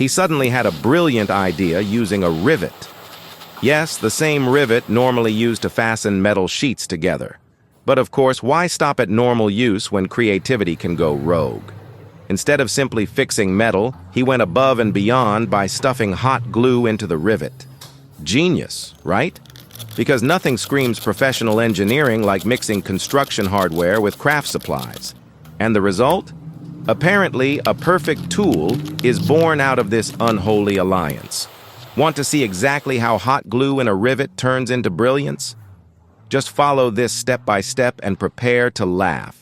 He suddenly had a brilliant idea using a rivet. Yes, the same rivet normally used to fasten metal sheets together. But of course, why stop at normal use when creativity can go rogue? Instead of simply fixing metal, he went above and beyond by stuffing hot glue into the rivet. Genius, right? Because nothing screams professional engineering like mixing construction hardware with craft supplies. And the result? Apparently, a perfect tool is born out of this unholy alliance. Want to see exactly how hot glue in a rivet turns into brilliance? Just follow this step by step and prepare to laugh.